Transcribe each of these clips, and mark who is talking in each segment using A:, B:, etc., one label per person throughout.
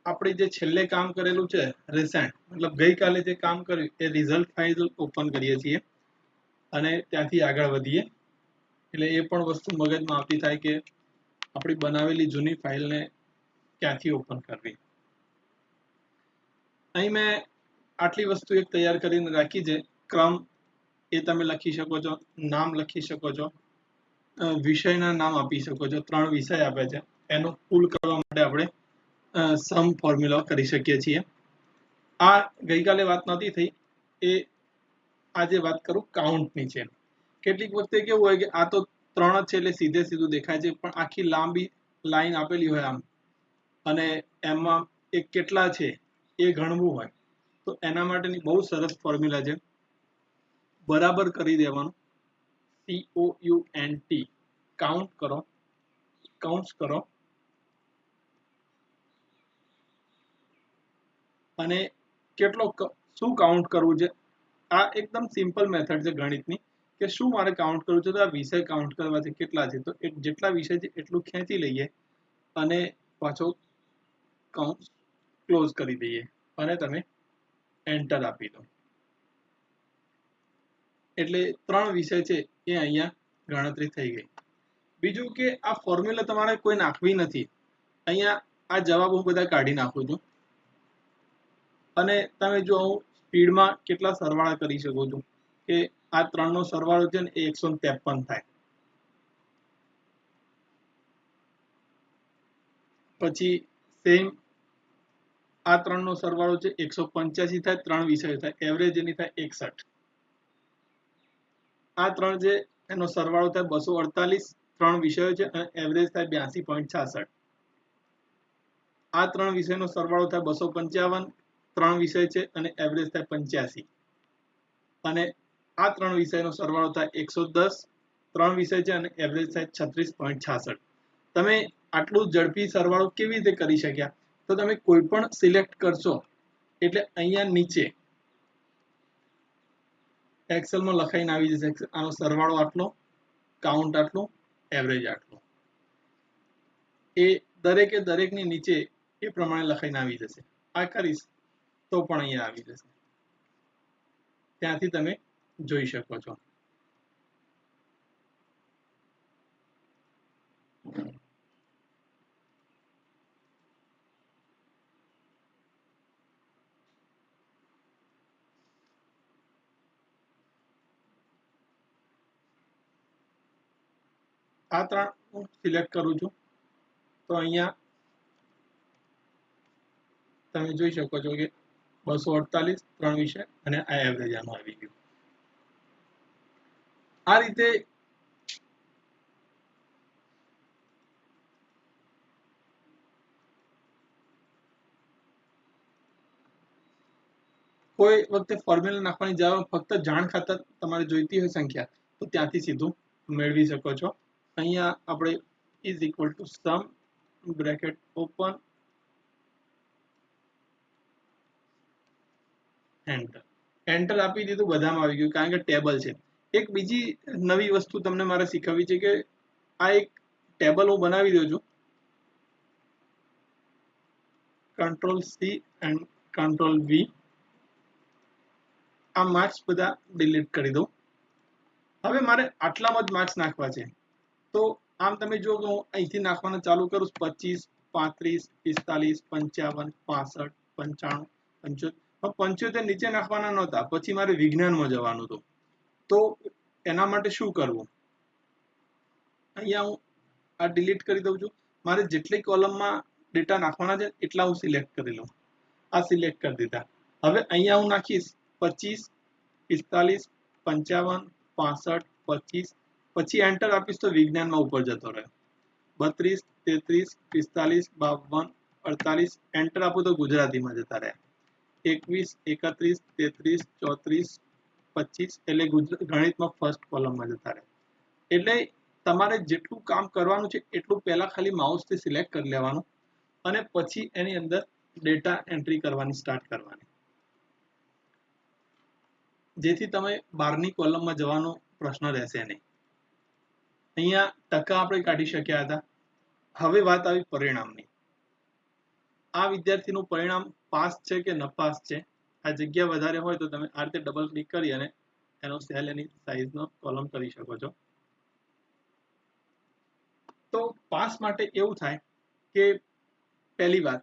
A: આપણે જે છેલ્લે કામ કરેલું છે રિસેન્ટ, મતલબ ગઈકાલે જે કામ કર્યું એ રિઝલ્ટ ફાઇલ ઓપન કરીએ છીએ અને ત્યાંથી આગળ વધીએ. એટલે એ પણ વસ્તુ મગજમાં આવતી થાય કે આપણી બનાવેલી જૂની ફાઇલને ક્યાંથી ઓપન કરવી. અહીં મેં આટલી વસ્તુ એક તૈયાર કરીને રાખી છે. ક્રમ એ તમે લખી શકો છો, નામ લખી શકો છો, વિષયના નામ આપી શકો છો. 3 વિષય આપે છે, એનો પુલ કરવા માટે આપણે સમ ફોર્મ્યુલા કરી શકીએ છીએ. આ ગઈકાલે વાત નહોતી થઈ, એ આજે વાત કરું કાઉન્ટની છે. કેટલીક વખતે કેવું હોય કે આ તો 3 જ છે એટલે સીધે સીધું દેખાય છે, પણ આખી લાંબી લાઈન આપેલી હોય આમ અને એમાં એ કેટલા છે એ ગણવું હોય તો એના માટેની બહુ સરસ ફોર્મ્યુલા છે. બરાબર કરી દેવાનું, COUNT, કાઉન્ટ કરો, કાઉન્ટ્સ કરો અને કેટલો શું કાઉન્ટ કરવું છે. આ એકદમ સિમ્પલ મેથડ છે ગણિતની કે શું મારે કાઉન્ટ કરવું છે, તો આ વિષય કાઉન્ટ કરવા છે કેટલા છે, તો જેટલા વિષય છે એટલું ખેંચી લઈએ અને પાછો કાઉન્ટ ક્લોઝ કરી દઈએ અને તમે એન્ટર આપી દો. એટલે 3 વિષય છે એ અહીંયા ગણતરી થઈ ગઈ. બીજું કે આ ફોર્મ્યુલા તમારે કોઈ નાખવી નથી. અહીંયા આ જવાબ હું બધા કાઢી નાખું છું અને તમે જો હું સ્પીડમાં કેટલા સરવાળા કરી શકો છો કે આ 3 નો સરવાળો છે ને એ 153 થાય. પછી સેમ આ 3 નો સરવાળો છે 185 થાય, 3 વિષયો થાય, એવરેજ એની થાય 61. આ 3 છે એનો સરવાળો થાય 248, 3 વિષયો છે અને એવરેજ થાય 82.66. આ 3 વિષયનો સરવાળો થાય 255, 3 વિષય છે અને એવરેજ થાય 85. અને આ 3 વિષયનો સરવાળો થાય 110, 3 વિષય છે અને એવરેજ થાય 36.66. તમે આટલું ઝડપી સરવાળો કેવી રીતે કરી શક્યા? તો તમે કોઈ પણ સિલેક્ટ કરશો એટલે અહીંયા નીચે એક્સેલમાં લખાઈને આવી જશે આનો સરવાળો આટલો, કાઉન્ટ આટલું, એવરેજ આટલું. એ દરેકે દરેકની નીચે એ પ્રમાણે લખાઈને આવી જશે. આ કરીશ તો પણ અહીંયા આવી જશે. ત્યાંથી તમે જોઈ શકો છો. આ 3 હું સિલેક્ટ કરું છું તો અહીંયા તમે જોઈ શકો છો કે 248, 3 વિષય અને આ એવરેજ આનું આવી ગયું. આ રીતે કોઈ વખતે ફોર્મ્યુલા નાખવાની જરૂર ફક્ત જાણ ખાતર તમારે જોઈતી હોય સંખ્યા તો ત્યાંથી સીધું મેળવી શકો છો. અહીંયા આપણે is equal to sum bracket open enter. Enter આપી દીધું, બધામાં આવી ગયું કારણ કે ટેબલ છે. એક બીજી નવી વસ્તુ તમને મારે શીખવવી છે કે આ એક ટેબલ હું બનાવી દઉં છું. Ctrl+C and Ctrl+V. આ માર્ક્સ બધા ડિલીટ કરી દઉં. હવે મારે આટલામાં જ માર્ક્સ નાખવા છે. તો આમ તમે જો કે હું અહીંથી નાખવાનું ચાલુ કરું 25, 35, 45, 55, 65, 95, 75. 75 નીચે નાખવાના નહોતા, પછી મારે વિજ્ઞાનમાં જવાનું હતું. તો એના માટે શું કરવું? અહીંયા હું આ ડિલીટ કરી દઉં છું. મારે જેટલી કોલમમાં ડેટા નાખવાના છે એટલા હું સિલેક્ટ કરી લઉં. આ સિલેક્ટ કરી દીધા. હવે અહીંયા હું નાખીશ 25, 45, 55, 65, 25. પછી એન્ટર આપીશ તો વિજ્ઞાનમાં ઉપર જતો રહે. 32, 33, 45, 52, 48. એન્ટર આપું તો ગુજરાતીમાં જતા રહ્યા. 21, 31, 33, 34, 25 એટલે ગણિતમાં ફર્સ્ટ કોલમમાં જતા રહે. એટલે તમારે જેટલું કામ કરવાનું છે એટલું પહેલા ખાલી માઉસથી સિલેક્ટ કરી લેવાનું અને પછી એની અંદર ડેટા એન્ટ્રી કરવાની સ્ટાર્ટ કરવાની, જેથી તમે 12ની કોલમમાં જવાનો પ્રશ્ન રહેશે નહીં. અહીંયા ટકા આપણે કાઢી શક્યા હતા. હવે વાત આવી પરિણામની. આ વિદ્યાર્થીનું પરિણામ પાસ છે કે નપાસ છે, આ જગ્યા વધારે હોય તો તમે આ રીતે ડબલ ક્લિક કરી અને એનો સેલ એની સાઈઝનો કોલમ કરી શકો છો. તો પાસ માટે એવું થાય કે પહેલી વાત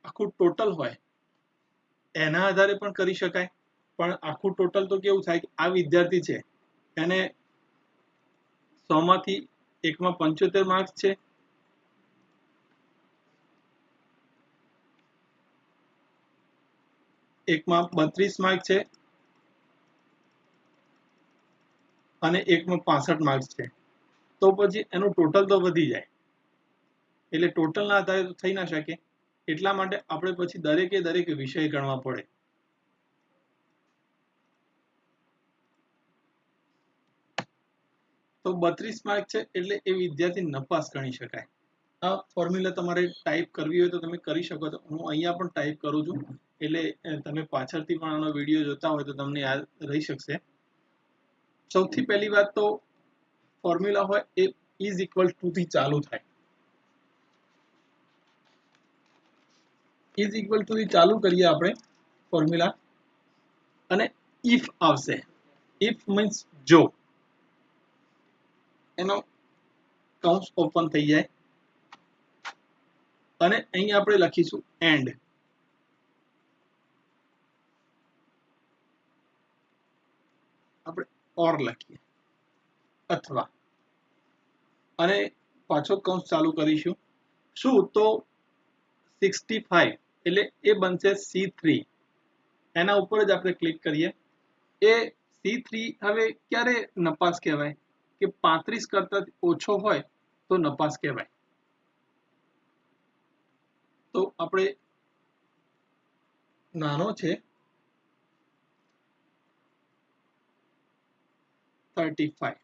A: આખું ટોટલ હોય એના આધારે પણ કરી શકાય, પણ આખું ટોટલ તો કેવું થાય કે આ વિદ્યાર્થી છે એને 100 માંથી એકમાં 75 માર્ક્સ છે, એકમાં 32 માર્ક છે અને એકમાં 65 માર્ક્સ છે, તો પછી એનું ટોટલ તો વધી જાય. એટલે ટોટલના આધારે તો થઈ ના શકે, એટલા માટે આપણે પછી દરેક વિષય ગણવા પડે. તો 32 માર્ક છે એટલે એ વિદ્યાર્થી નપાસ ગણી શકાય. આ ફોર્મ્યુલા તમારે ટાઈપ કરવી હોય તો તમે કરી શકો છો. હું અહીંયા પણ ટાઈપ કરું છું, એટલે તમે પાછળથી પણ આનો વિડીયો જોતા હોય તો તમને યાદ રહી શકશે. સૌથી પહેલી વાત તો ફોર્મ્યુલા હોય એ ઇઝ ઇક્વલ ટુ થી ચાલુ થાય. ઇઝ ઇક્વલ ટુ થી ચાલુ કરીએ આપણે ફોર્મ્યુલા, અને ઇફ આવશે. ઇફ મીન્સ જો, એનો કૌંસ ઓપન થઈ જાય અને અહીં આપણે લખીશું એન્ડ. આપણે ઓર લખીએ અથવા, અને પાછો કૌંસ ચાલુ કરીશું. શું તો 65 એટલે એ બનશે C3. એના ઉપર જ આપણે ક્લિક કરીએ. એ C3 હવે ક્યારે નપાસ કહેવાય કે 35 કરતા ઓછો હોય તો નપાસ કહેવાય. તો આપણે નાનો છે 35,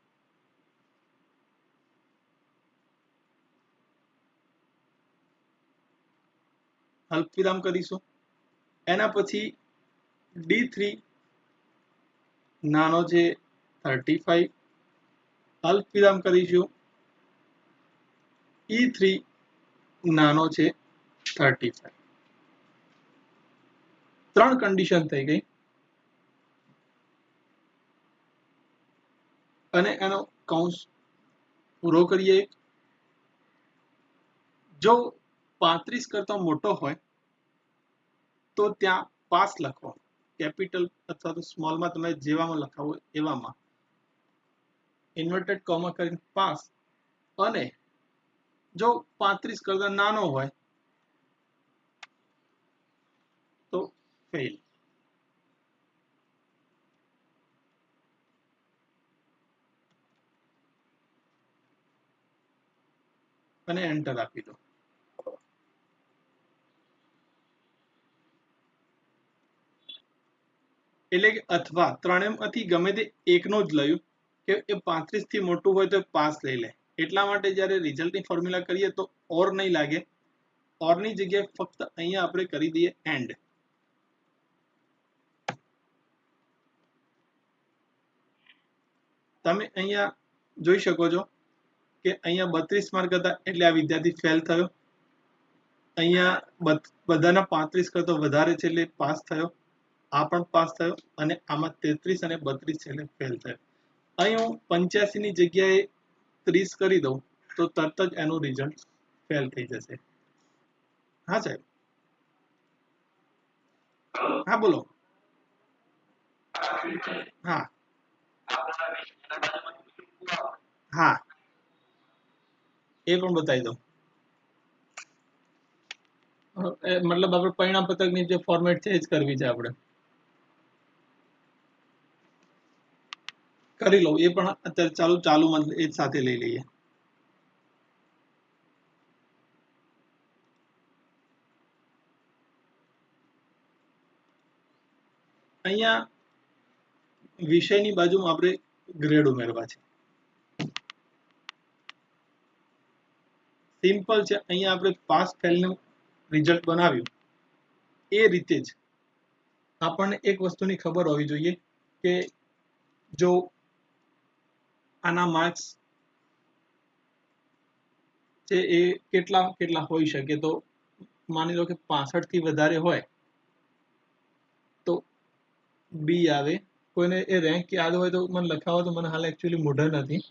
A: અલ્પવિરામ કરીશું. એના પછી D3 નાનો છે 35, અલ્પવિરામ કરીશું. E3 નાનો છે 35. 3 કન્ડિશન થઈ ગઈ અને એનો કૌંસ પૂરો કરીએ. જો 35 કરતા મોટો હોય તો ત્યાં પાસ લખો, કેપિટલ અથવા તો સ્મોલમાં તમે જેવામાં લખાવો એવામાં ઇન્વર્ટેડ કોમા કરીને પાસ, અને જો 35 કરતા નાનો હોય તો ફેલ. અને એન્ટર આપી દો. એટલે કે અથવા ત્રણેયમાંથી ગમે તે એકનો જ લયું કે એ 35 થી મોટું હોય તો પાસ લઈ લે. એટલા માટે જ્યારે રિઝલ્ટની ફોર્મ્યુલા કરીએ તો ઓર નહીં લાગે. ઓરની જગ્યાએ ફક્ત અહીંયા આપણે કરી દઈએ એન્ડ. તમે અહીંયા જોઈ શકો છો કે અહીંયા 32 માર્ક હતા એટલે આ વિદ્યાર્થી ફેલ થયો. અહીંયા બધાના 35 કરતો વધારે છે એટલે પાસ થયો. આ પણ પાસ થયો, અને આમાં 33 અને 32 છે એટલે ફેલ થયો. અહીં હું 85 ની જગ્યાએ 30 કરી દઉં તો તરત જ એનું રિઝલ્ટ ફેલ થઈ જશે. હા સાહેબ. હા બોલો. હા હા, એ પણ બતાવી દઉં. મતલબ આપણે પરિણામ પત્રકની જે ફોર્મેટ છે એ જ કરવી છે આપણે. કરી લઉં, એ પણ અત્યારે ચાલુમાં એ જ સાથે લઈ લઈએ. અહીંયા વિષયની બાજુમાં આપણે ગ્રેડ ઉમેરવા છે. સિમ્પલ છે. અહીંયા આપણે પાસ ફેલનું રિઝલ્ટ બનાવ્યું એ રીતે જ આપણને એક વસ્તુની ખબર હોવી જોઈએ કે જો આના માર્ક્સ છે એ કેટલા હોઈ શકે. તો માની લો કે 65 થી વધારે હોય તો બી આવે. કોઈને એ રેન્ક યાદ હોય તો મને લખાવો, તો મને હાલ એકચ્યુઅલી મોઢા નથી,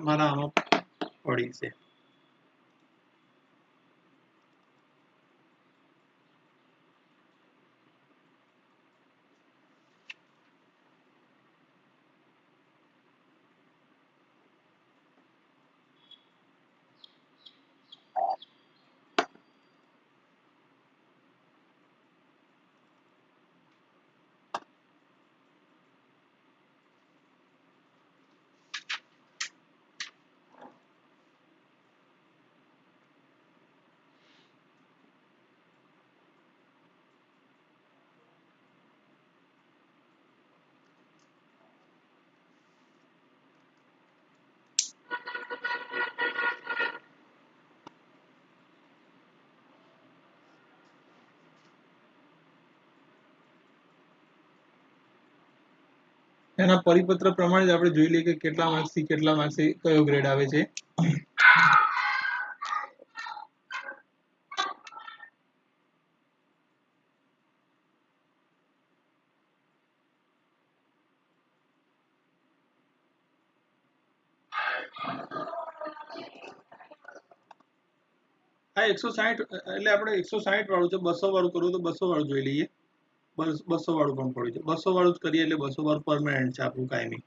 A: મારા આમાં પડી છે. એના પરિપત્ર પ્રમાણે જ આપણે જોઈ લઈએ કે કેટલા માર્ક્સથી કેટલા માર્ક્સે કયો ગ્રેડ આવે છે. આ 160 એટલે આપણે 160 વાળું છે, 200 વાળું કરવું તો 200 વાળું જોઈ લઈએ. 200 વાળું પણ પડ્યું છે, 200 વાળું જ કરીએ એટલે 200 વાળું પરમાનન્ટ છે આપણું કાયમી.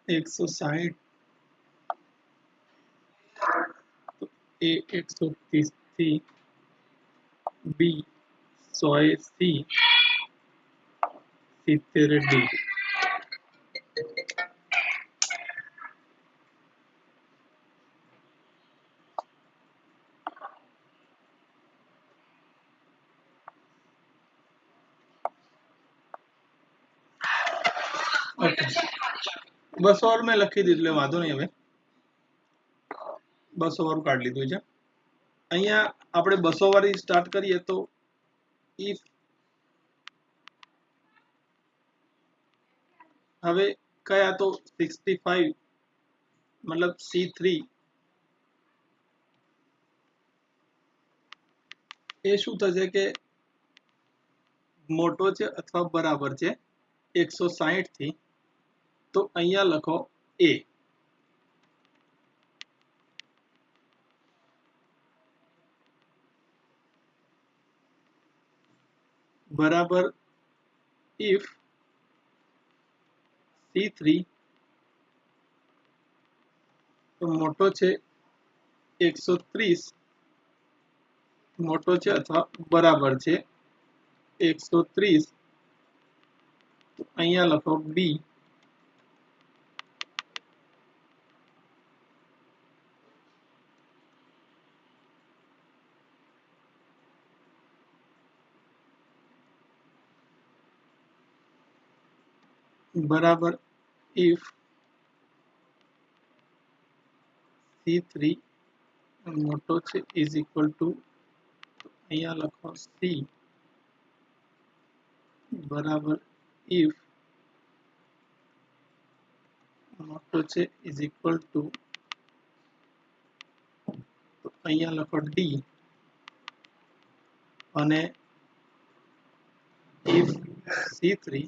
A: એકસો સાહીઠ એ 130 થી બી 100 સી 70 ડી. ઓકે, 200 વાળું મેં લખી દીધું એટલે વાંધો નહીં. હવે 200 વાળું કાઢી લીધું છે. અહીંયા આપણે 200 વાળી સ્ટાર્ટ કરીએ તો ઇફ હવે કયા તો 65 મતલબ C3 એ શું થશે કે મોટો છે અથવા બરાબર છે 160 થી, તો અહીંયા લખો A બરાબર if C3 તો મોટો છે 130, મોટો છે અથવા બરાબર છે 130, તો અહીંયા લખો B બરાબર if C3 મોટો છે is equal to, અહીંયા લખો C બરાબર if મોટો છે is equal to, તો અહીંયા લખો D અને if C3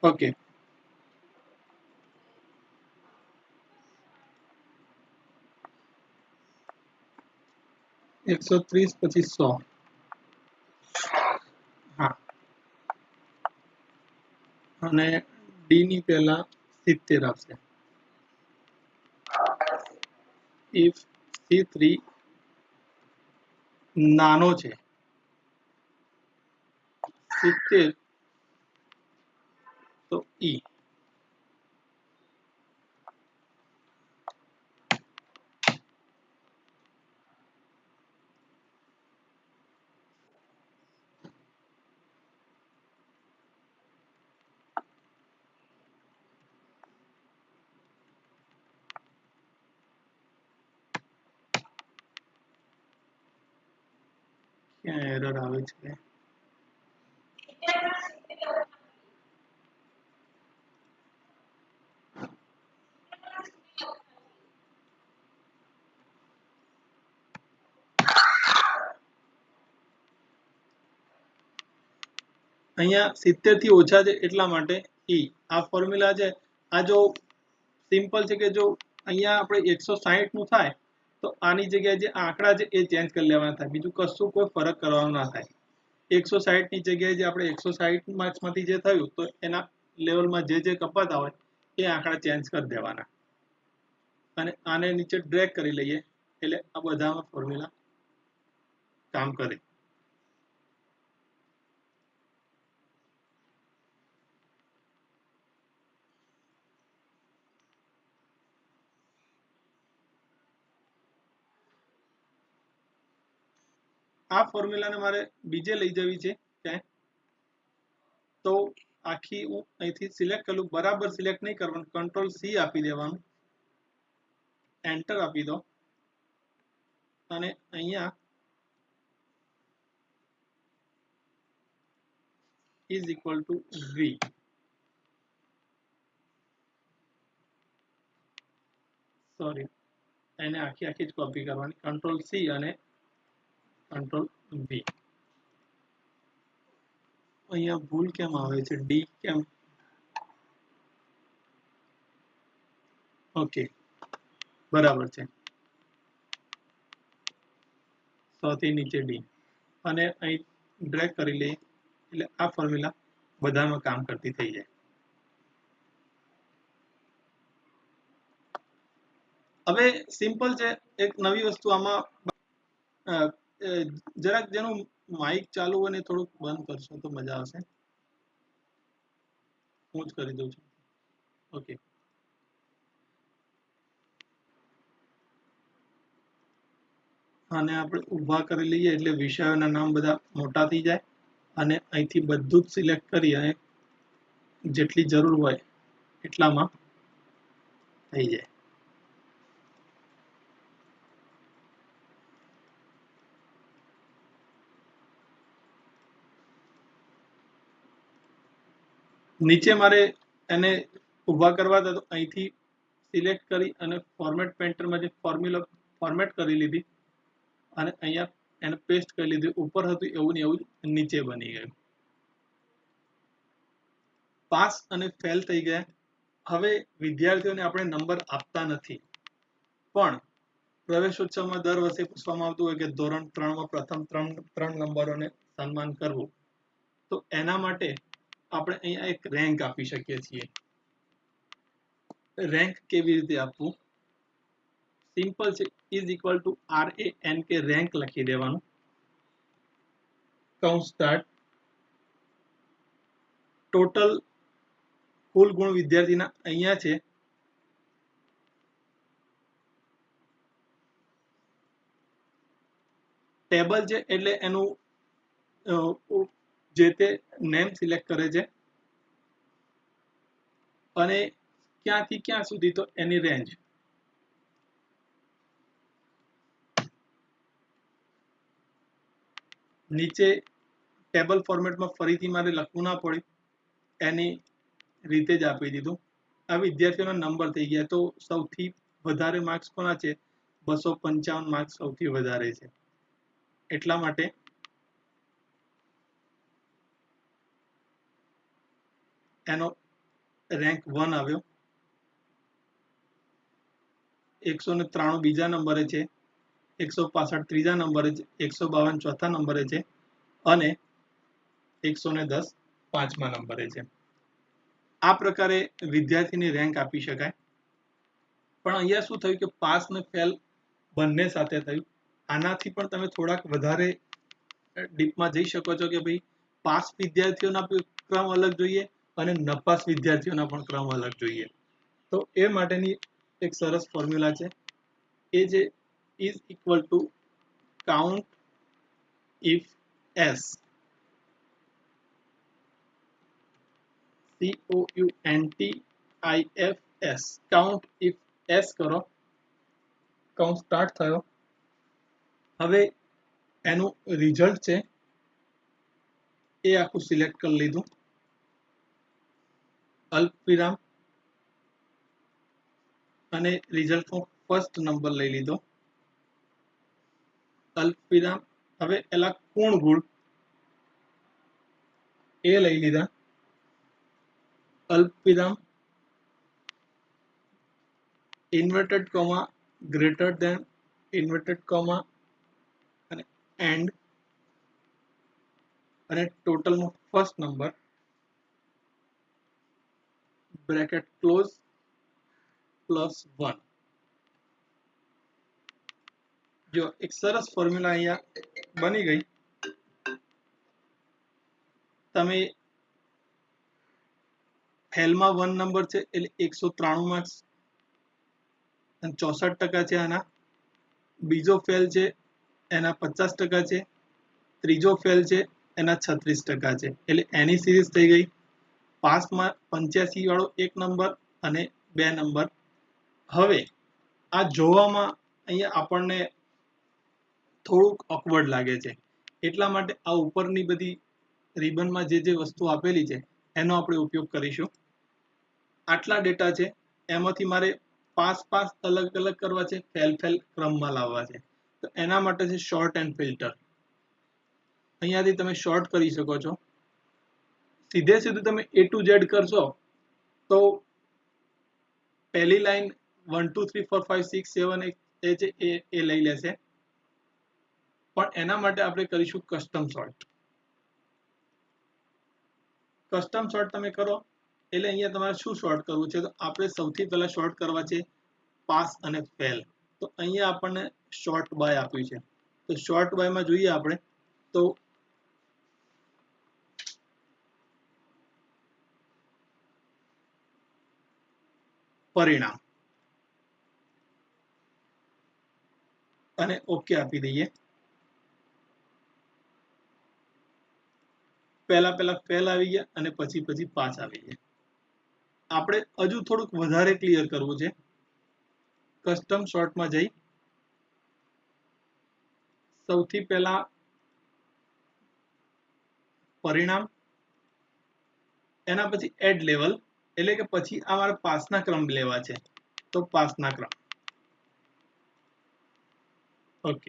A: ઓકે. એકસો 30 પછી 100, હા, અને ડી ની પહેલા 70 આવશે. if C3 નાનો છે 70 તો ઈ ક્યાં એરર આવે છે અહીંયા 70 થી ઓછા છે એટલા માટે ઈ આ ફોર્મ્યુલા છે આ જો સિમ્પલ છે કે જો અહીંયા આપણે 160 નું થાય તો આની જગ્યાએ જે આંકડા છે એ ચેન્જ કરી લેવાના થાય બીજું કશું કોઈ ફરક કરવાનો ના થાય 160 ની જગ્યાએ જે આપણે 160 માર્ક્સ માંથી જે થયું તો એના લેવલમાં જે કપાતા હોય એ આંકડા ચેન્જ કરી દેવાના અને આને નીચે ડ્રેગ કરી લઈએ એટલે આ બધામાં ફોર્મ્યુલા કામ કરે આ ફોર્મ્યુલાને મારે બીજે લઈ જવી છે ક્યાંય તો આખી હું અહીંથી સિલેક્ટ કરું બરાબર સિલેક્ટ નહીં કરવાનું કંટ્રોલ સી આપી દેવાનું એન્ટર આપી દો અને અહીંયા is equal to V sorry એને આખી જ કોપી કરવાની કંટ્રોલ સી અને કંટ્રોલ વી અહીંયા ભૂલ કેમ આવે છે ડી કેમ ઓકે બરાબર છે 100 થી નીચે ડી અને અહીં ડ્રેગ કરી લઈએ એટલે આ ફોર્મ્યુલા બધામાં કામ કરતી થઈ જાય હવે સિમ્પલ છે એક નવી વસ્તુ આમાં જરાક જેનું માઇક ચાલુ હોય ને થોડુંક બંધ કરશો તો મજા આવશે હું જ કરી દઉં છું ઓકે આને આપણે ઊભા કરી લઈએ એટલે વિષયોના નામ બધા મોટા થઈ જાય અને અહીંથી બધું જ સિલેક્ટ કરી અને જેટલી જરૂર હોય એટલામાં થઈ જાય નીચે મારે એને ઊભા કરવા હતા તો અહીંથી સિલેક્ટ કરી અને ફોર્મેટ પેન્ટરમાં જે ફોર્મ્યુલા ફોર્મેટ કરી લીધી અને અહીંયા એને પેસ્ટ કરી લીધું ઉપર હતું એવું ને એવું નીચે બની ગયું પાસ અને ફેલ થઈ ગયા હવે વિદ્યાર્થીઓને આપણે નંબર આપતા નથી પણ પ્રવેશોત્સવમાં દર વર્ષે પૂછવામાં આવતું હોય કે ધોરણ 3 માં પ્રથમ ત્રણ નંબરોને સન્માન કરવું તો એના માટે આપણે અહીંયા એક રેન્ક આપી શકીએ છીએ રેન્ક કેવી રીતે આપવું સિમ્પલ છે is equal two RANK rank લખી દેવાનું કૌંસ સ્ટાર્ટ ટોટલ કુલ ગુણ વિદ્યાર્થીના અહીંયા છે ટેબલ છે એટલે એનું જે તે નેમ સિલેક્ટ કરે છે અને ક્યાંથી ક્યાં સુધી તો એની રેન્જ નીચે ટેબલ ફોર્મેટમાં ફરીથી મારે લખવું ના પડે એની રીતે જ આપી દીધું આ વિદ્યાર્થીઓના નંબર થઈ ગયા તો સૌથી વધારે માર્ક્સ કોના છે 255 માર્ક્સ સૌથી વધારે છે એટલા માટે એનો રેન્ક 1 આવ્યો 193 બીજા નંબરે છે 165 ત્રીજા નંબરે છે 152 ચોથા નંબરે છે અને 110 પાંચમા નંબરે છે આ પ્રકારે વિદ્યાર્થીની રેન્ક આપી શકાય પણ અહીંયા શું થયું કે પાસ ને ફેલ બંને સાથે થયું આનાથી પણ તમે થોડાક વધારે ડીપમાં જઈ શકો છો કે ભાઈ પાસ વિદ્યાર્થીઓના ક્રમ અલગ જોઈએ અને નપાસ વિદ્યાર્થીઓના પણ ક્રમ અલગ જોઈએ. તો એ માટેની એક સરસ ફોર્મ્યુલા છે, એ જે is equal two count if S, COUNTIFS, count if S કરો, કાઉન્ટ સ્ટાર્ટ થયો. હવે એનું રિઝલ્ટ છે એ આખું સિલેક્ટ કરી લીધું, અલ્પવિરામ અને રિઝલ્ટનો ફર્સ્ટ નંબર લઈ લીધો, અલ્પવિરામ. હવે એલા કોણ ગુણ એ લઈ લીધા, અલ્પવિરામ, inverted comma, greater than, inverted comma અને એન્ડ, અને ટોટલનો ફર્સ્ટ નંબર, બ્રેકેટ ક્લોઝ, +1. જો એક સરસ ફોર્મ્યુલા અહીંયા બની ગઈ. તમે ફેલમાં 1 નંબર છે એટલે 193 માર્ક્સ અને 64% છે આના. બીજો ફેલ છે એના 50% છે, ત્રીજો ફેલ છે એના 36% છે, એટલે એની સિરીઝ થઈ ગઈ. પાસમાં 85 વાળો 1 નંબર અને 2 નંબર. હવે આ જોવામાં અહીંયા આપણને થોડુંક ઓકવર્ડ લાગે છે, એટલા માટે આ ઉપરની બધી રિબનમાં જે વસ્તુ આપેલી છે એનો આપણે ઉપયોગ કરીશું. આટલા ડેટા છે, એમાંથી મારે પાસ અલગ અલગ કરવા છે, ફેલ ક્રમમાં લાવવા છે. તો એના માટે છે શોર્ટ એન્ડ ફિલ્ટર. અહીંયાથી તમે શોર્ટ કરી શકો છો. સીધું તમે A to Z કરશો તો પહેલી લાઈન 1 2 3 4 5 6 7 એ છે એ લઈ લેશે, પણ એના માટે આપણે કરીશું કસ્ટમ સોર્ટ. કસ્ટમ સોર્ટ તમે કરો એટલે અહીંયા તમારે શું શોર્ટ કરવું છે, તો આપણે સૌથી પહેલા શોર્ટ કરવા છે પાસ અને ફેલ. તો અહીંયા આપણને શોર્ટ બાય આપ્યું છે, તો શોર્ટ બાયમાં જોઈએ આપણે તો પરિણામ અને ઓકે આપી દઈએ. પહેલા ફેલ આવી ગયા અને પછી પાસ આવી ગયા. આપણે હજુ થોડુંક વધારે ક્લિયર કરવું છે. કસ્ટમ સોર્ટમાં જઈ સૌથી પહેલા પરિણામ, એના પછી એડ લેવલ, એટલે કે પછી અમારે પાસના ક્રમ લેવા છે, તો પાસના ક્રમ. ઓકે,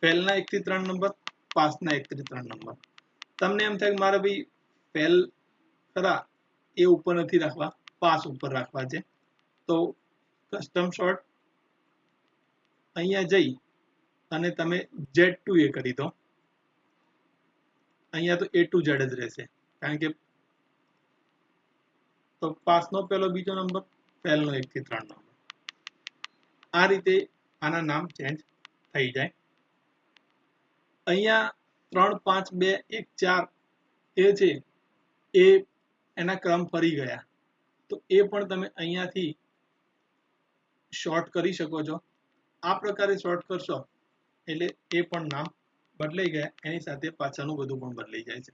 A: ફેલના 1 થી 3 નંબર, પાસના 1 થી 3 નંબર. તમને એમ થાય કે મારે ભાઈ ફેલ ખરા એ ઉપર નથી રાખવા, પાસ ઉપર રાખવા છે, તો કસ્ટમ સોર્ટ અહીંયા જઈ અને તમે Z2 એ કરી દો. અહીંયા તો A to Z જ રહેશે, કારણ કે તો પાસનો પહેલો બીજો નંબર, ફેલનો 1 થી 3 નંબર. આ રીતે આના નામ ચેન્જ થઈ જાય. અહીંયા 3 5 2 1 4 એ છે એ એના ક્રમ ફરી ગયા, તો એ પણ તમે અહીંયાથી શોર્ટ કરી શકો છો. આ પ્રકારે શોર્ટ કરશો એટલે એ પણ નામ બદલાઈ ગયા, એની સાથે પાછળનું બધું પણ બદલાઈ જાય છે.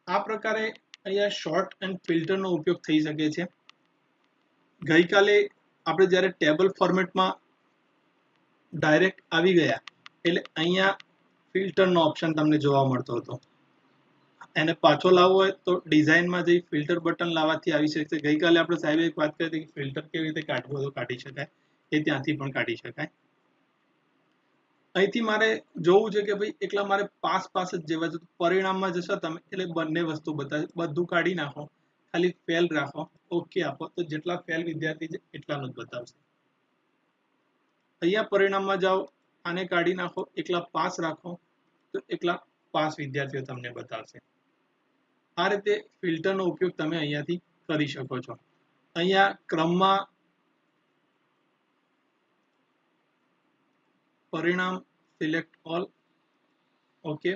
A: આ પ્રકારે અહીંયા શોર્ટ એન્ડ ફિલ્ટરનો ઉપયોગ થઈ શકે છે. ગઈકાલે આપણે જ્યારે ટેબલ ફોર્મેટમાં ડાયરેક્ટ આવી ગયા એટલે અહીંયા ફિલ્ટરનો ઓપ્શન તમને જોવા મળતો હતો. એને પાછો લાવવો હોય તો ડિઝાઇનમાં જઈ ફિલ્ટર બટન લાવવાથી આવી શકશે. ગઈકાલે આપણે સાહેબે એક વાત કરી હતી કે ફિલ્ટર કેવી રીતે કાઢવું તો કાઢી શકાય, એ ત્યાંથી પણ કાઢી શકાય. અહીંથી મારે જોવું છે કે ભાઈ એકલા મારે પાસ પાસ જ જેવા છે. પરિણામમાં જશો તમે એટલે બંને વસ્તુ બતાવે, બધું કાઢી નાખો, ખાલી ફેલ રાખો, ઓકે આપો, તો જેટલા ફેલ વિદ્યાર્થી છે એટલાનું જ બતાવશે. અહીંયા પરિણામમાં જાઓ, આને કાઢી નાખો, એકલા પાસ રાખો, તો એકલા પાસ વિદ્યાર્થીઓ તમને બતાવશે. આ રીતે ફિલ્ટરનો ઉપયોગ તમે અહીંયાથી કરી શકો છો. અહીંયા ક્રમમાં પરિણામ સિલેક્ટ ઓલ, ઓકે.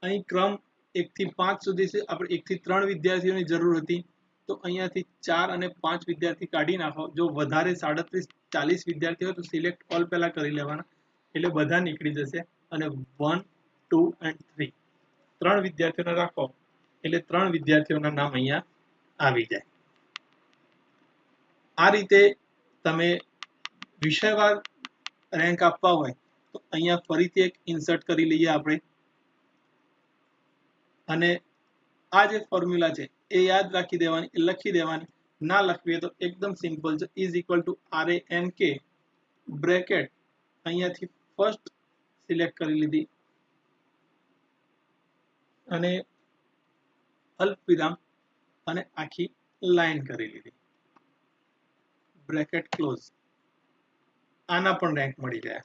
A: અહીં ક્રમ 1 થી 5 સુધી છે. આપણે 1 થી 3 વિદ્યાર્થીઓની જરૂર હતી, તો અહીંયાથી 4 અને 5 વિદ્યાર્થી કાઢી નાખો. જો વધારે 37-40 વિદ્યાર્થી હોય તો સિલેક્ટ ઓલ પહેલા કરી લેવાના, એટલે બધા નીકળી જશે. અને 1, 2 અને 3 ત્રણ વિદ્યાર્થીઓને રાખો એટલે 3 વિદ્યાર્થીઓના નામ અહીંયા આવી જાય. આ રીતે તમે વિષયવાર રેન્ક આપવા હોય તો અહીંયા ફરીથી એક ઇન્સર્ટ કરી લઈએ આપણે. અને આ જે ફોર્મ્યુલા છે એ યાદ રાખી દેવાની, એ લખી દેવાની. ના લખવી તો એકદમ સિમ્પલ છે, is equal two RANK bracket, અહીંયાથી ફર્સ્ટ સિલેક્ટ કરી લીધી અને અલ્પવિરામ અને આખી લાઈન કરી લીધી, બ્રેકેટ ક્લોઝ. આના પણ રેન્ક મળી ગયા.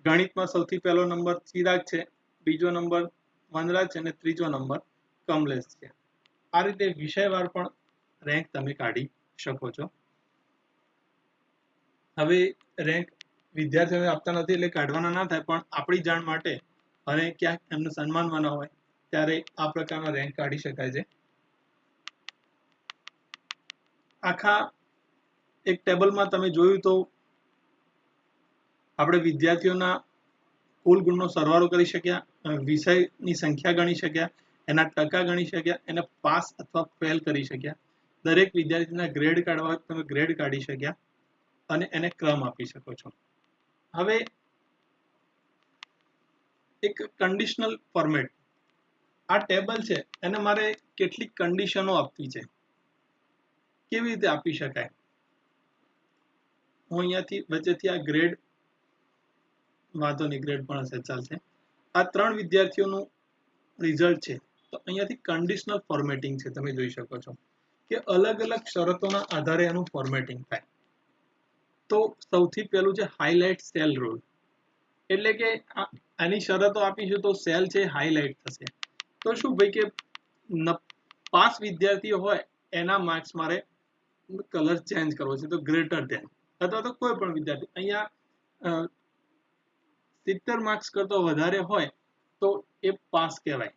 A: ગણિતમાં સૌથી પહેલો નંબર ચિરાગ છે, બીજો નંબર વનરાજ છે અને ત્રીજો નંબર કમલેશ છે. આ રીતે વિષયવાર પણ રેન્ક તમે કાઢી શકો છો. હવે રેન્ક વિદ્યાર્થીઓને આપતા નથી એટલે કાઢવાના ના થાય, પણ આપણી જાણ માટે અને ક્યાંક એમને સન્માનવાના હોય ત્યારે આ પ્રકારના રેન્ક કાઢી શકાય છે. આખા એક ટેબલમાં તમે જોયું તો આપણે વિદ્યાર્થીઓના કુલ ગુણનો સરવાળો કરી શક્યા, વિષયની સંખ્યા ગણી શક્યા, એના ટકા ગણી શક્યા, એને પાસ અથવા ફેલ કરી શક્યા, દરેક વિદ્યાર્થીના ગ્રેડ કાઢવા તમે ગ્રેડ કાઢી શક્યા અને એને ક્રમ આપી શકો છો. હવે એક કન્ડિશનલ ફોર્મેટ, આ ટેબલ છે એને મારે કેટલીક કન્ડિશનો આપવી છે, કેવી રીતે આપી શકાય. હું અહીંયાથી વચ્ચેથી આ ગ્રેડ, વાંધો નહીં ગ્રેડ પણ હશે ચાલશે, આ 3 વિદ્યાર્થીઓનું રિઝલ્ટ છે, તો અહીંયાથી કન્ડિશનલ ફોર્મેટિંગ છે, તમે જોઈ શકો છો કે અલગ અલગ શરતોના આધારે એનું ફોર્મેટિંગ થાય. તો સૌથી પહેલું છે હાઇલાઇટ સેલ રૂલ, એટલે કે આની શરતો આપીશું તો સેલ છે હાઇલાઇટ થશે. તો શું ભાઈ કે પાસ વિદ્યાર્થીઓ હોય એના માર્ક્સ મારે કલર ચેન્જ કરવો છે, તો ગ્રેટર ધેન, અથવા તો કોઈ પણ વિદ્યાર્થી અહીંયા 70 માર્ક્સ કરતો વધારે હોય તો એ પાસ કહેવાય.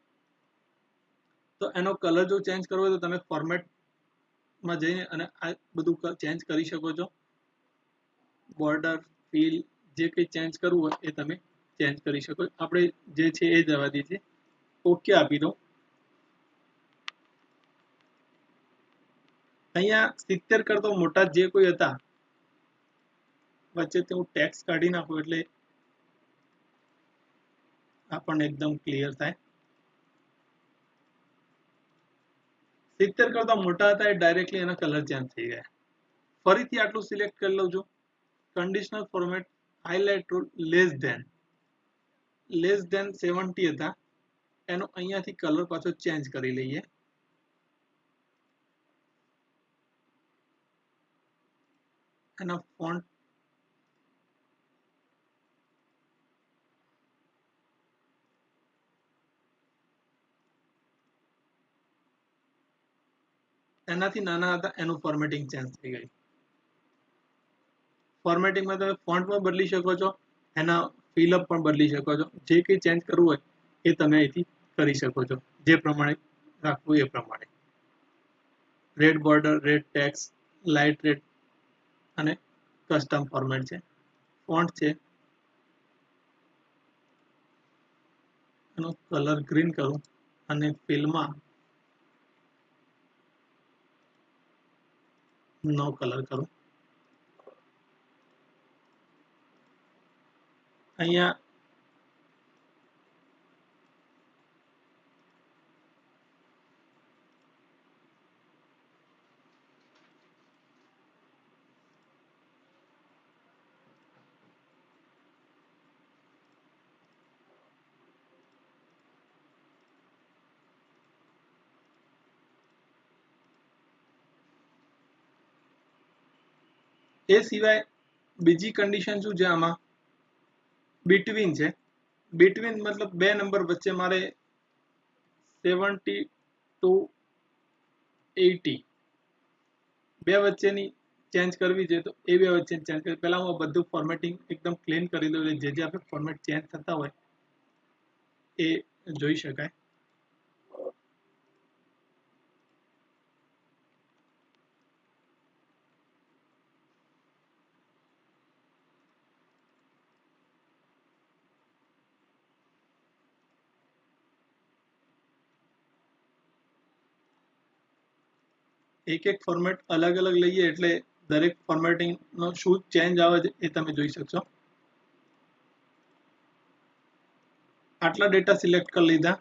A: તો એનો કલર જો ચેન્જ કરવો હોય તો તમે ફોર્મેટમાં જઈને અને આ બધું ચેન્જ કરી શકો છો. બોર્ડર, ફીલ, જે કંઈ ચેન્જ કરવું હોય એ તમે ચેન્જ કરી શકો. આપણે જે છે એ જવા દઈએ, ઓકે આપી દો. અહીંયા 70 કરતો મોટા જે કોઈ હતા, વચ્ચેથી હું ટેક્સ કાઢી નાખું એટલે આપણને એકદમ ક્લિયર થાય. 70 કરતા મોટા હતા એ ડાયરેક્ટલી એના કલર ચેન્જ થઈ ગયા. ફરીથી આટલું સિલેક્ટ કરી લઉં છું, conditional format, highlight rule, less than 70 હતા, એનો અહીંયાથી કલર પાછો ચેન્જ કરી લઈએ. એના ફોન્ટ એનાથી નાના હતા એનું ફોર્મેટિંગ ચેન્જ થઈ ગયું. ફોર્મેટિંગમાં તમે ફોન્ટ પણ બદલી શકો છો, એના ફિલઅપ પણ બદલી શકો છો. જે કંઈ ચેન્જ કરવું હોય એ તમે અહીંથી કરી શકો છો, જે પ્રમાણે રાખવું એ પ્રમાણે. Red border, red tax, light red અને કસ્ટમ ફોર્મેટ છે. ફોન્ટ છે, એનો કલર ગ્રીન કરું અને ફિલમાં નો કલર કરું. અહીંયા એ સિવાય બીજી કન્ડિશન શું છે આમાં, બિટવીન છે. બિટવીન મતલબ બે નંબર વચ્ચે મારે 70 to 80 બે વચ્ચેની ચેન્જ કરવી છે, તો એ બે વચ્ચે ચેન્જ કરી. પહેલા હું બધું ફોર્મેટિંગ એકદમ ક્લીન કરી દઉં, જે જે આપણે ફોર્મેટ ચેન્જ થતા હોય એ જોઈ શકાય. એક એક ફોર્મેટ અલગ અલગ લઈએ એટલે દરેક ફોર્મેટિંગનો શું ચેન્જ આવે છે એ તમે જોઈ શકશો. આટલા ડેટા સિલેક્ટ કરી લીધા.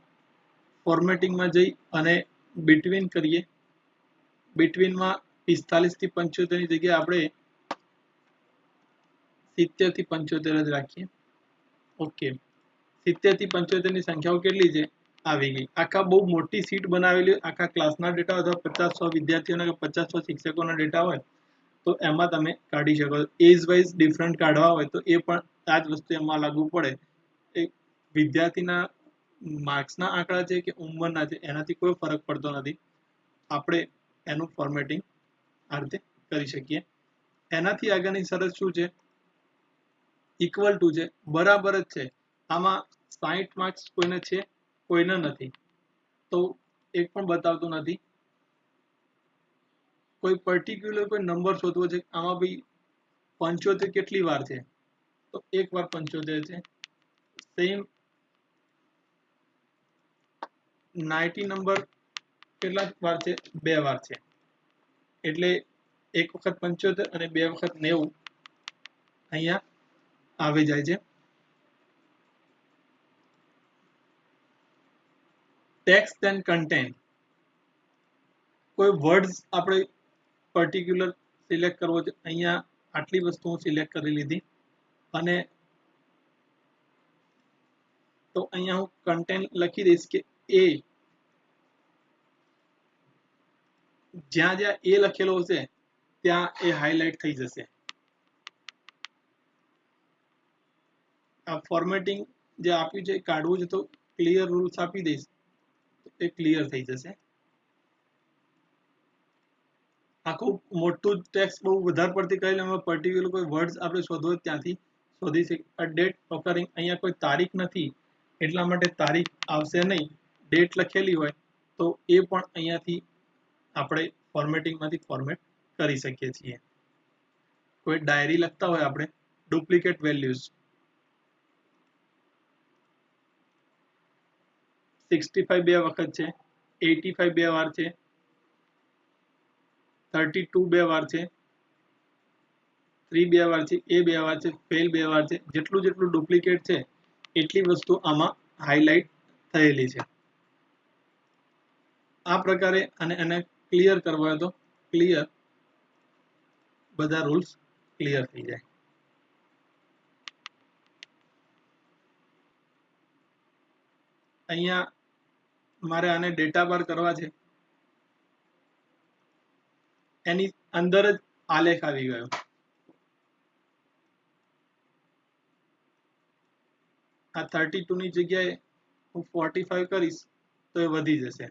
A: ફોર્મેટિંગમાં જઈ અને બિટવીન કરીએ. બિટવીનમાં 45 થી 75 ની જગ્યાએ આપણે 70 થી 75 જ રાખીએ. ઓકે, 70 થી 75 ની સંખ્યાઓ કેટલી છે? આવી ગઈ. આખા બહુ મોટી સીટ બનાવેલી, આખા ક્લાસના ડેટા અથવા 50-100 વિદ્યાર્થીઓના કે 50-100 શિક્ષકોના ડેટા હોય તો એમાં તમે કાઢી શકો. એજ વાઇઝ ડિફરન્ટ કાઢવા હોય તો એ પણ આ જ વસ્તુ એમાં લાગુ પડે. એ વિદ્યાર્થીના માર્ક્સના આંકડા છે કે ઉંમરના છે એનાથી કોઈ ફરક પડતો નથી. આપણે એનું ફોર્મેટિંગ આ રીતે કરી શકીએ. એનાથી આગળની શરત શું છે? ઇક્વલ ટુ છે, બરાબર જ છે. આમાં 60 માર્ક્સ કોઈને છે, કોઈને નથી, તો એક પણ બતાવતું નથી. કોઈ પર્ટિક્યુલર કોઈ નંબર શોધવો છે, આમાં ભાઈ 75 કેટલી વાર છે, તો એક વાર 75 છે. સેમ 90 નંબર કેટલા વાર છે? બે વાર છે. એટલે એક વખત 75 અને બે વખત 90 અહીંયા આવી જાય છે. ટેક્સ્ટ એન્ડ કન્ટેન્ટ, કોઈ વર્ડ્સ આપણે પર્ટિક્યુલર સિલેક્ટ કરવો છે. અહીંયા આટલી વસ્તુ હું સિલેક્ટ કરી લીધી અને તો અહીંયા હું કન્ટેન્ટ લખી દઈશ કે એ, જ્યાં જ્યાં એ લખેલો હશે ત્યાં એ હાઇલાઇટ થઈ જશે. આ ફોર્મેટિંગ જે આપ્યું છે એ કાઢવું છે તો ક્લિયર રૂલ્સ આપી દઈશ તો એ ક્લિયર થઈ જશે. આખું મોટું ટેક્સ્ટ બહુ વધારે પડતી કહી એમાં પર્ટિક્યુલર કોઈ વર્ડ્સ આપણે શોધવો ત્યાંથી શોધી શકીએ. આ ડેટ ઓકરિંગ, અહીંયા કોઈ તારીખ નથી એટલા માટે તારીખ આવશે નહીં. ડેટ લખેલી હોય તો એ પણ અહીંયાથી આપણે ફોર્મેટિંગમાંથી ફોર્મેટ કરી શકીએ છીએ. કોઈ ડાયરી લખતા હોય આપણે, ડુપ્લિકેટ વેલ્યુઝ 65 બે વખત છે, 85 બે વાર છે, 32 બે વાર છે, 3 બે વાર છે, એ બે વાર છે, ફેલ બે વાર છે. જેટલું જેટલું ડુપ્લિકેટ છે એટલી વસ્તુ આમાં હાઇલાઇટ થયેલી છે. આ પ્રકારે અને એને ક્લિયર કરવા હોય તો ક્લિયર, બધા રૂલ્સ ક્લિયર થઈ જાય. અહીંયા મારે આને ડેટા બાર કરવા છે, એની અંદર જ આલેખ આવી ગયો. આ 32 ની જગ્યાએ હું 45 કરીશ તો એ વધી જશે.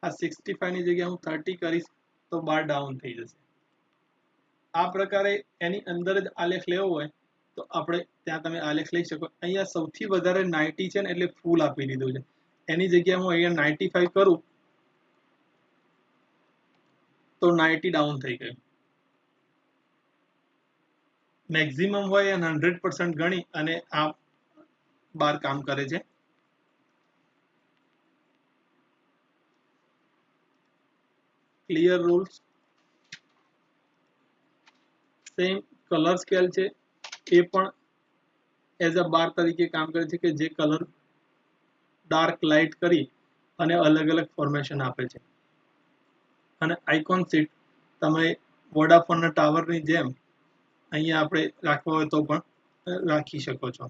A: આ 65 ની જગ્યાએ હું 30 કરીશ તો બાર ડાઉન થઈ જશે. આ પ્રકારે એની અંદર જ આલેખ લેવો હોય તો આપણે ત્યાં તમે આલેખ લઈ શકો. અહીંયા સૌથી વધારે 90 છે ને એટલે ફૂલ આપી દીધું છે. એની જગ્યાએ હું અહીંયા 95 કરું તો 90 ડાઉન થઈ ગયું. મેક્સિમમ હોય અને 100% ગણી અને આ બાર કામ કરે છે. Clear rules, same colour scale છે એ પણ એઝ અ બાર તરીકે કામ કરે છે કે જે કલર ડાર્ક લાઇટ કરી અને અલગ અલગ ફોર્મેશન આપે છે. અને આઇકોન શીટ તમે વોડાફોનના ટાવરની જેમ અહીંયા આપણે રાખવા હોય તો પણ રાખી શકો છો.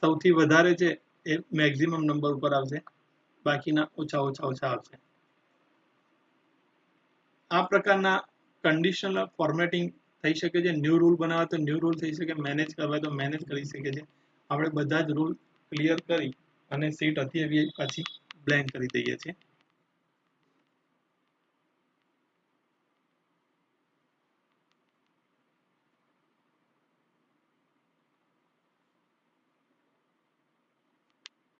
A: સૌથી વધારે છે એ મેક્સિમમ નંબર ઉપર આવશે, બાકીના ઓછા ઓછા ઓછા આવશે. આ પ્રકારના કન્ડિશનલ ફોર્મેટિંગ થઈ શકે છે, ન્યૂ રૂલ બનાવે તો ન્યૂ રૂલ થઈ શકે, મેનેજ કરવા તો મેનેજ કરી શકે છે. આપણે બધા જ રૂલ ક્લિયર કરી અને સીટ હતી એવી પાછી બ્લેન્ક કરી દઈએ છીએ.